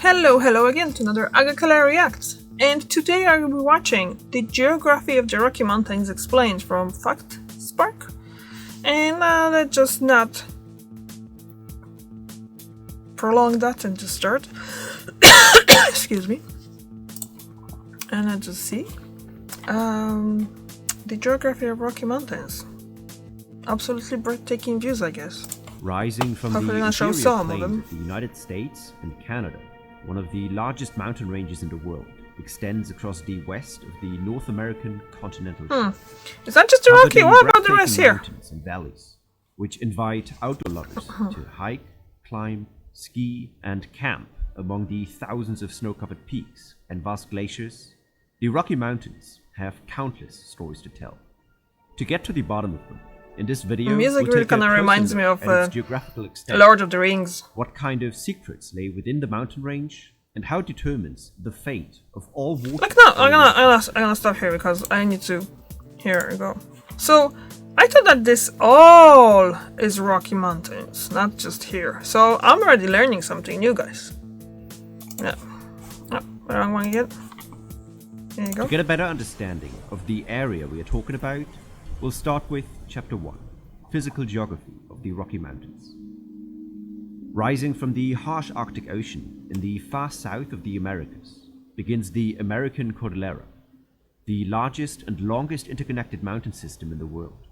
Hello again to another Agakala Reacts, and today I will be watching the Geography of the Rocky Mountains Explained from Fact Spark. And let's just not prolong that and just start. Excuse me. And let's just see. The Geography of Rocky Mountains. Absolutely breathtaking views, I guess. Rising from Hopefully the I'll show interior some of plains them. of the United States and Canada, one of the largest mountain ranges in the world extends across the west of the North American continental shelf. Is that just a Covered Rocky? in What about the rest breathtaking here? mountains and valleys, which invite outdoor lovers to hike, climb, ski, and camp among the thousands of snow-covered peaks and vast glaciers. The Rocky Mountains have countless stories to tell. To get to the bottom of them, in this video, The music we'll really take a kind of closer reminds me look of at its geographical extent, Lord of the Rings. what kind of secrets lay within the mountain range, and how it determines the fate of all water. Like no, I'm gonna stop here because I need to. Here we go. So I thought that this all is Rocky Mountains, not just here. So I'm already learning something new, guys. Yeah. Oh, wrong one again. There you go. To get a better understanding of the area we are talking about, we'll start with Chapter 1, Physical Geography of the Rocky Mountains. Rising from the harsh Arctic Ocean in the far south of the Americas begins the American Cordillera, the largest and longest interconnected mountain system in the world.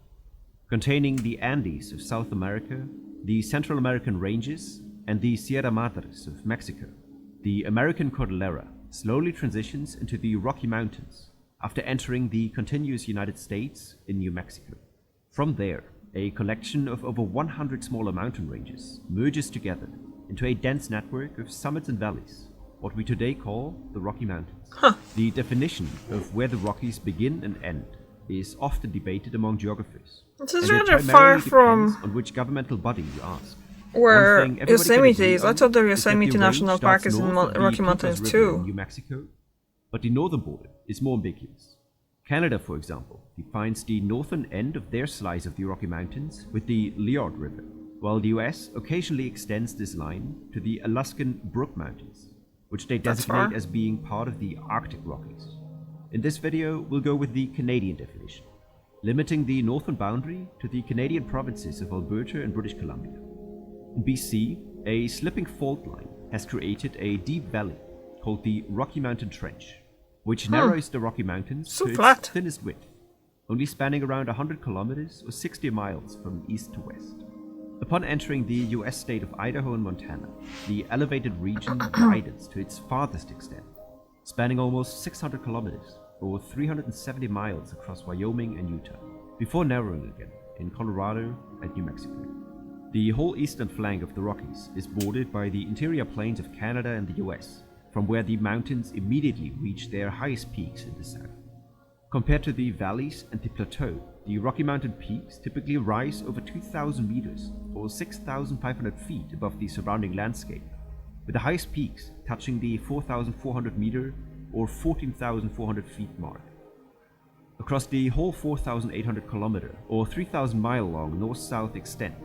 Containing the Andes of South America, the Central American Ranges, and the Sierra Madres of Mexico, the American Cordillera slowly transitions into the Rocky Mountains after entering the continuous United States in New Mexico. From there, a collection of over 100 smaller mountain ranges merges together into a dense network of summits and valleys, what we today call the Rocky Mountains. The definition of where the Rockies begin and end is often debated among geographers. This is as it rather far primarily from depends on which governmental body you ask. where One thing everybody can Yosemite agree is. I on thought the is that Yosemite the National range Park starts is in north of the Rocky Pecos Mountains River too. in New Mexico, but the northern border is more ambiguous. Canada, for example, defines the northern end of their slice of the Rocky Mountains with the Liard River, while the US occasionally extends this line to the Alaskan Brook Mountains, which they That's designate far. as being part of the Arctic Rockies. In this video, we'll go with the Canadian definition, limiting the northern boundary to the Canadian provinces of Alberta and British Columbia. In BC, a slipping fault line has created a deep valley called the Rocky Mountain Trench, which narrows the Rocky Mountains So to flat. its thinnest width, only spanning around 100 kilometers or 60 miles from east to west. Upon entering the US state of Idaho and Montana, the elevated region widens to its farthest extent, spanning almost 600 kilometers or 370 miles across Wyoming and Utah, before narrowing again in Colorado and New Mexico. The whole eastern flank of the Rockies is bordered by the interior plains of Canada and the US, from where the mountains immediately reach their highest peaks in the south. Compared to the valleys and the plateau, the Rocky Mountain peaks typically rise over 2,000 meters or 6,500 feet above the surrounding landscape, with the highest peaks touching the 4,400 meter or 14,400 feet mark. Across the whole 4,800 kilometer or 3,000 mile long north-south extent,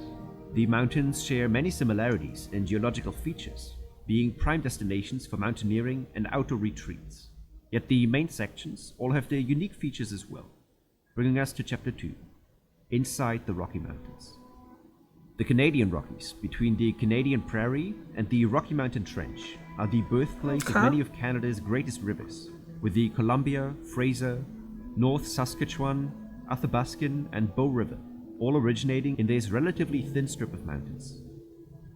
the mountains share many similarities in geological features, being prime destinations for mountaineering and outdoor retreats. Yet the main sections all have their unique features as well, bringing us to Chapter 2, Inside the Rocky Mountains. The Canadian Rockies, between the Canadian Prairie and the Rocky Mountain Trench, are the birthplace of many of Canada's greatest rivers, with the Columbia, Fraser, North Saskatchewan, Athabascan, and Bow River, all originating in this relatively thin strip of mountains.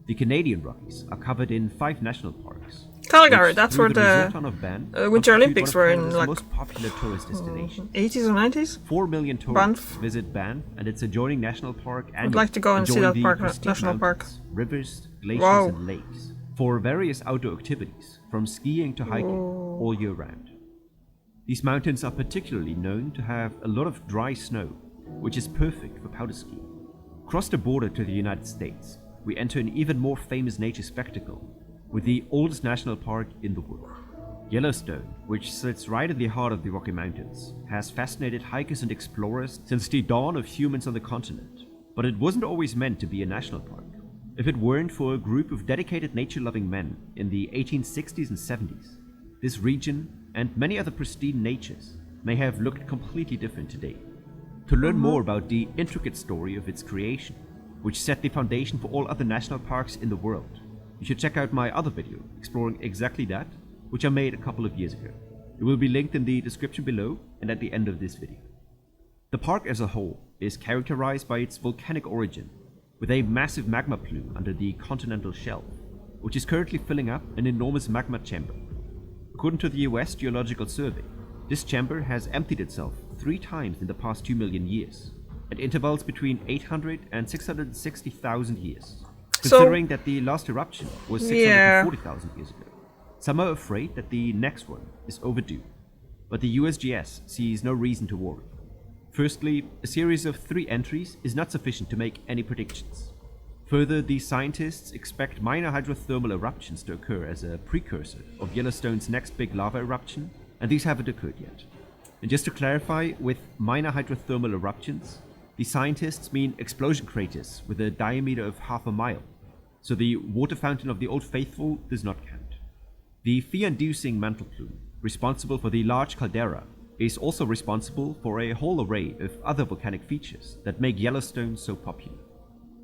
The Canadian Rockies are covered in 5 national parks. Calgary, which, that's through where the the resort town of Banff, Winter constitute Olympics one of were in, Canada's like, most popular tourist destinations. 80s or 90s? 4 million tourists Banff. visit Banff and its adjoining national park annually. I'd like to go and see enjoying that the park, pristine national park. mountains, rivers, glaciers, Wow. and lakes for various outdoor activities, from skiing to hiking, all year round. These mountains are particularly known to have a lot of dry snow, which is perfect for powder skiing. Across the border to the United States, we enter an even more famous nature spectacle with the oldest national park in the world. Yellowstone, which sits right in the heart of the Rocky Mountains, has fascinated hikers and explorers since the dawn of humans on the continent. But it wasn't always meant to be a national park. If it weren't for a group of dedicated nature-loving men in the 1860s and 70s, this region and many other pristine natures may have looked completely different today. To learn more about the intricate story of its creation, which set the foundation for all other national parks in the world, you should check out my other video exploring exactly that, which I made a couple of years ago. It will be linked in the description below and at the end of this video. The park as a whole is characterized by its volcanic origin, with a massive magma plume under the continental shelf, which is currently filling up an enormous magma chamber. According to the US Geological Survey, this chamber has emptied itself 3 times in the past 2 million years, at intervals between 800 and 660,000 years, considering that the last eruption was 640,000 years ago. Some are afraid that the next one is overdue, but the USGS sees no reason to worry. Firstly, a series of 3 entries is not sufficient to make any predictions. Further, the scientists expect minor hydrothermal eruptions to occur as a precursor of Yellowstone's next big lava eruption, and these haven't occurred yet. And just to clarify, with minor hydrothermal eruptions, the scientists mean explosion craters with a diameter of half a mile, so the water fountain of the Old Faithful does not count. The fear-inducing mantle plume, responsible for the large caldera, is also responsible for a whole array of other volcanic features that make Yellowstone so popular.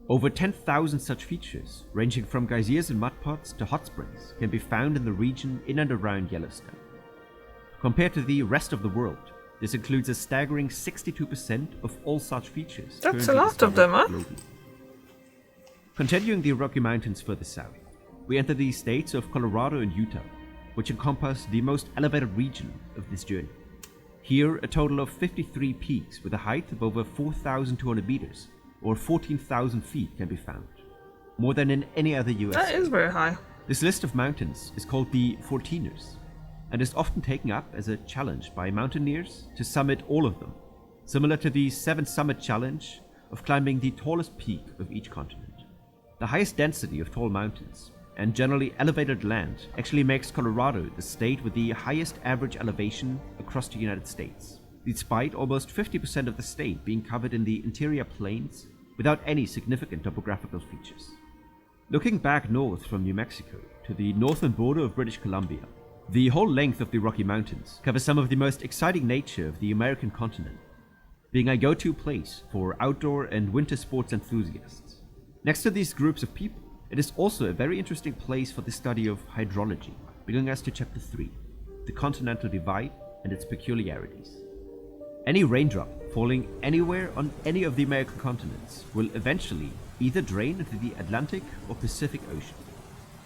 Over 10,000 such features, ranging from geysers and mudpots to hot springs, can be found in the region in and around Yellowstone. Compared to the rest of the world, this includes a staggering 62% of all such features. That's a lot of them, huh? Globally. Continuing the Rocky Mountains further south, we enter the states of Colorado and Utah, which encompass the most elevated region of this journey. Here, a total of 53 peaks with a height of over 4,200 meters, or 14,000 feet, can be found, more than in any other US That is very high. This list of mountains is called the 14ers, and is often taken up as a challenge by mountaineers to summit all of them, similar to the 7 Summit Challenge of climbing the tallest peak of each continent. The highest density of tall mountains and generally elevated land actually makes Colorado the state with the highest average elevation across the United States, despite almost 50% of the state being covered in the interior plains without any significant topographical features. Looking back north from New Mexico to the northern border of British Columbia, the whole length of the Rocky Mountains covers some of the most exciting nature of the American continent, being a go-to place for outdoor and winter sports enthusiasts. Next to these groups of people, it is also a very interesting place for the study of hydrology, bringing us to Chapter 3, the Continental Divide and its peculiarities. Any raindrop falling anywhere on any of the American continents will eventually either drain into the Atlantic or Pacific Ocean.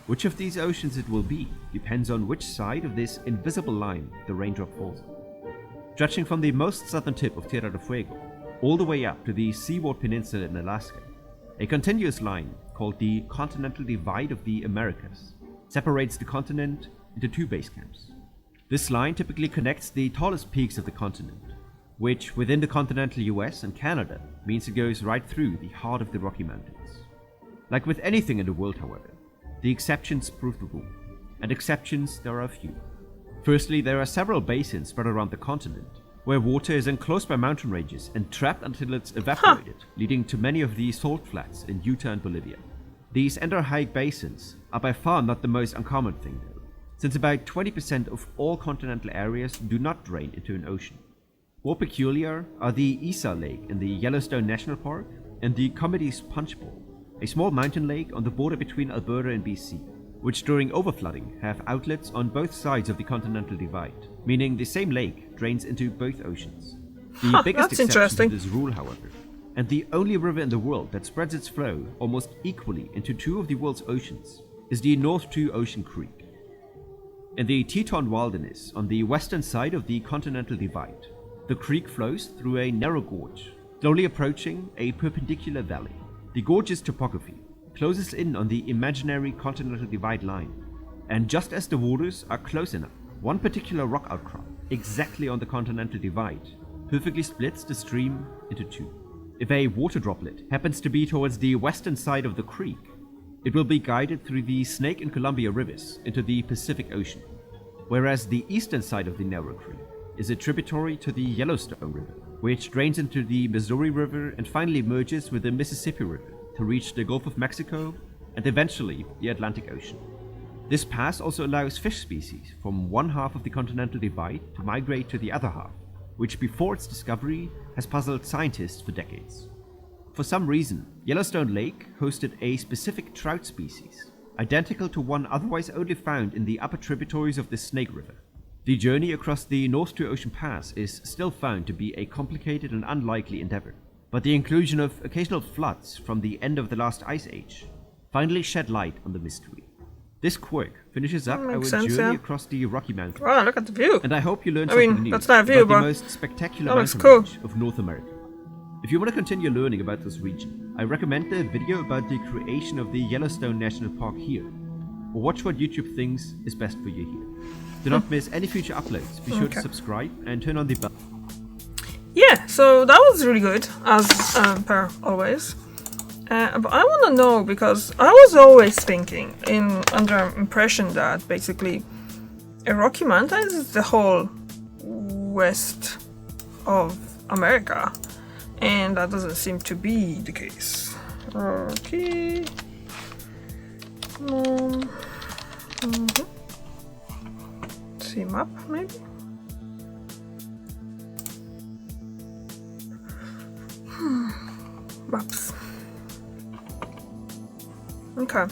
Which of these oceans it will be depends on which side of this invisible line the raindrop falls on. Stretching from the most southern tip of Tierra del Fuego all the way up to the Seaward Peninsula in Alaska, a continuous line called the Continental Divide of the Americas separates the continent into 2 base camps. This line typically connects the tallest peaks of the continent, which within the continental US and Canada means it goes right through the heart of the Rocky Mountains. Like with anything in the world, however, the exceptions prove the rule, and exceptions there are a few. Firstly, there are several basins spread around the continent, where water is enclosed by mountain ranges and trapped until it's evaporated, leading to many of the salt flats in Utah and Bolivia. These endorheic basins are by far not the most uncommon thing though, since about 20% of all continental areas do not drain into an ocean. More peculiar are the Isa Lake in the Yellowstone National Park and the Comedy's Punch Bowl, a small mountain lake on the border between Alberta and BC, which during overflooding have outlets on both sides of the Continental Divide, meaning the same lake drains into both oceans. The biggest exception to this rule, however, and the only river in the world that spreads its flow almost equally into 2 of the world's oceans, is the North Two Ocean Creek. In the Teton Wilderness on the western side of the Continental Divide, the creek flows through a narrow gorge, slowly approaching a perpendicular valley. The gorge's topography closes in on the imaginary Continental Divide line, and just as the waters are close enough, one particular rock outcrop, exactly on the Continental Divide, perfectly splits the stream into 2. If a water droplet happens to be towards the western side of the creek, it will be guided through the Snake and Columbia rivers into the Pacific Ocean, whereas the eastern side of the narrow creek is a tributary to the Yellowstone River, which drains into the Missouri River and finally merges with the Mississippi River to reach the Gulf of Mexico and eventually the Atlantic Ocean. This pass also allows fish species from one half of the continental divide to migrate to the other half, which before its discovery has puzzled scientists for decades. For some reason, Yellowstone Lake hosted a specific trout species, identical to one otherwise only found in the upper tributaries of the Snake River. The journey across the North to Ocean Pass is still found to be a complicated and unlikely endeavor, but the inclusion of occasional floods from the end of the last ice age finally shed light on the mystery. This quirk finishes up our journey across the Rocky Mountains. Wow, look at the view. And I hope you learned something new that's not a view, about but the most spectacular mountain cool. range of North America. If you want to continue learning about this region, I recommend the video about the creation of the Yellowstone National Park here, or watch what YouTube thinks is best for you here. Do not miss any future uploads. Be sure to subscribe and turn on the bell. Yeah, so that was really good, as per always. But I want to know, because I was always thinking, under impression that basically Rocky Mountains is the whole west of America, and that doesn't seem to be the case. Okay. See map, maybe? Maps. Okay.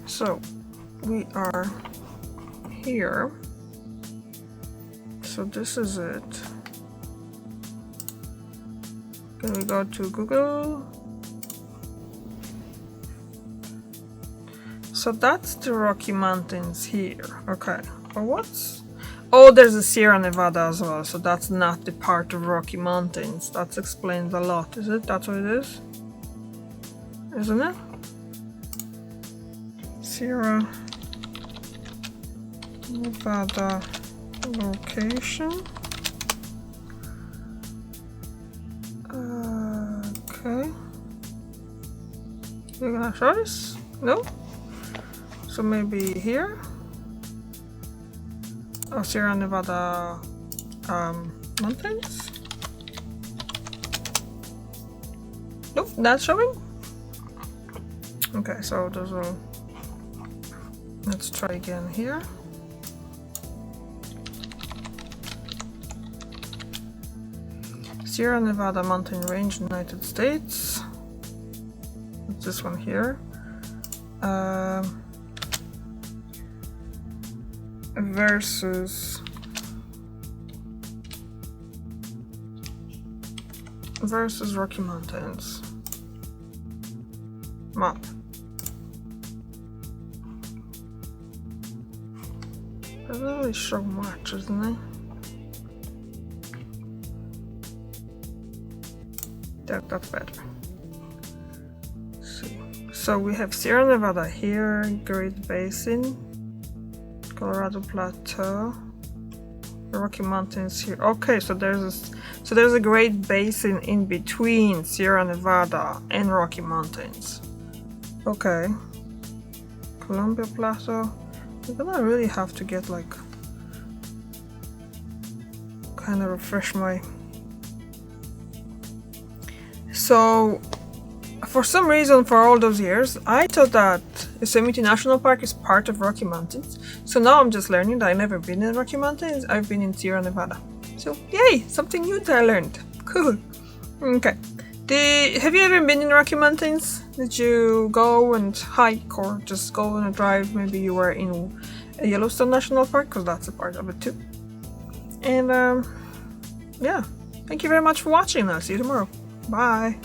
So, we are here. So this is it. Can we go to Google? So that's the Rocky Mountains here. Okay. But what's... Oh, there's a Sierra Nevada as well. So that's not the part of Rocky Mountains. That explains a lot, is it? That's what it is? Isn't it? Sierra Nevada location. Okay. You're gonna show this? No? So maybe here? Oh, Sierra Nevada mountains? Nope, not showing? Okay, so those will... Let's try again here. Sierra Nevada mountain range, United States. It's this one here. Versus Rocky Mountains. Map. Doesn't really show much, isn't it? That's better. Let's see. So we have Sierra Nevada here, Great Basin, Colorado Plateau, Rocky Mountains here. Okay, so there's a Great Basin in between Sierra Nevada and Rocky Mountains. Okay. Columbia Plateau. I'm gonna really have to get like kind of refresh my... So for some reason, for all those years, I thought that Yosemite National Park is part of Rocky Mountains. So now I'm just learning that I've never been in Rocky Mountains. I've been in Sierra Nevada. So yay, something new that I learned. Cool. Okay. Have you ever been in Rocky Mountains? Did you go and hike or just go on a drive? Maybe you were in Yellowstone National Park, because that's a part of it too. And yeah, thank you very much for watching. I'll see you tomorrow. Bye.